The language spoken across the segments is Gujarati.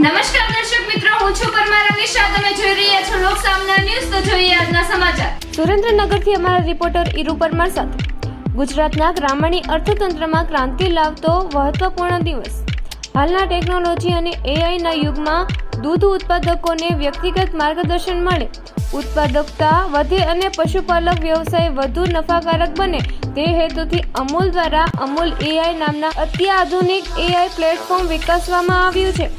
નમસ્કાર દર્શક મિત્રો, હું છું પરમાર અનિશા. તમે જોઈ રહ્યા છો લોક સામના ન્યૂઝ. તો જોઈએ આજના સમાચાર. સુરેન્દ્રનગરથી અમારા રિપોર્ટર ઈરુ પરમાર સાથે. ગુજરાતના ગ્રામીણ અર્થતંત્રમાં ક્રાંતિ લાવતો મહત્વપૂર્ણ દિવસ. હાલના ટેકનોલોજી અને એઆઈના યુગમાં દૂધ ઉત્પાદકોને વ્યક્તિગત માર્ગદર્શન મળે, ઉત્પાદકતા વધે અને પશુપાલક વ્યવસાય વધુ નફાકારક બને તે હેતુથી અમૂલ દ્વારા અમૂલ એઆઈ નામના અત્યાધુનિક એઆઈ પ્લેટફોર્મ વિકસાવવામાં આવ્યું છે.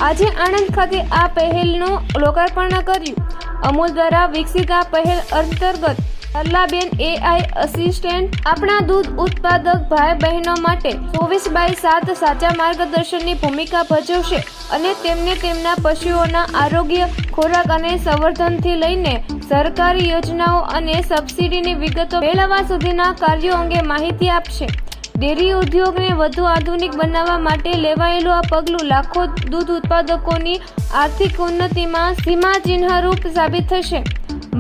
આજે આણંદ ખાતે આ પહેલનું લોકાર્પણ કર્યું. અમૂલ દ્વારા વિકસિત આ પહેલ અંતર્ગત સરલાબેન એઆઈ અસિસ્ટન્ટ આપણા દૂધ ઉત્પાદક ભાઈ બહેનો માટે 24/7 સાચા માર્ગદર્શનની ભૂમિકા ભજવશે અને તેમને તેમના પશુઓના આરોગ્ય, ખોરાક અને સંવર્ધનથી લઈને સરકારી યોજનાઓ અને સબસિડીની વિગતો મેળવવા સુધીના કાર્યો અંગે માહિતી આપશે. ડેરી ઉદ્યોગને વધુ આધુનિક બનાવવા માટે લેવાયેલું આ પગલું લાખો દૂધ ઉત્પાદકોની આર્થિક ઉન્નતિમાં સીમાચિહ્નરૂપ સાબિત થશે.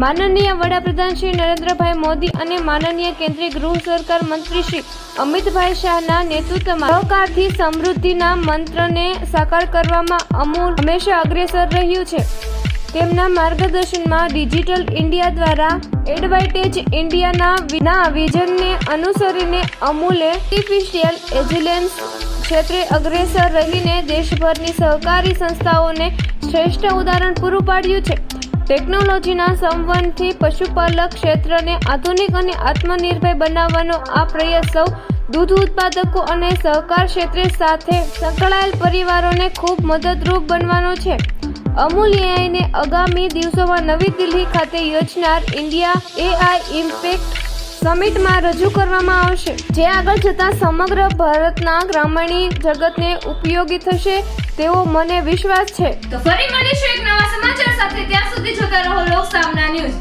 માનનીય વડાપ્રધાન શ્રી નરેન્દ્રભાઈ મોદી અને માનનીય કેન્દ્રીય ગૃહ સરકાર મંત્રી શ્રી અમિતભાઈ શાહના નેતૃત્વમાં સહકારથી સમૃદ્ધિના મંત્રને સાકાર કરવામાં અમૂલ હંમેશા અગ્રેસર રહ્યું છે. તેમના માર્ગદર્શનમાં ડિજિટલ ઇન્ડિયા દ્વારા એડવાન્ટેજ ઇન્ડિયાના વિઝનને અનુસરીને અમૂલે આર્ટિફિશિયલ ઇન્ટેલિજન્સ ક્ષેત્રે અગ્રેસર રહીને દેશભરની સહકારી સંસ્થાઓને શ્રેષ્ઠ ઉદાહરણ પૂરું પાડ્યું છે. ટેકનોલોજીના સંવહનથી પશુપાલક ક્ષેત્રને આધુનિક અને આત્મનિર્ભર બનાવવાનો આ પ્રયાસ સૌ દૂધ ઉત્પાદકો અને સહકાર ક્ષેત્ર સાથે સંકળાયેલ પરિવારોને ખૂબ મદદરૂપ બનવાનો છે. અમૂલ એઆઈને આગામી દિવસોમાં નવી દિલ્હી ખાતે યોજાનાર ઇન્ડિયા એઆઈ ઇમ્પેક્ટ સમિટમાં રજૂ કરવામાં આવશે, જે આગળ જતા સમગ્ર ભારતના ગ્રામીણ જગતને ઉપયોગી થશે તેવો મને વિશ્વાસ છે. તો ફરી મળીશું એક નવા સમાચાર સાથે. ત્યાં સુધી જોતા રહો લોક સામના ન્યૂઝ.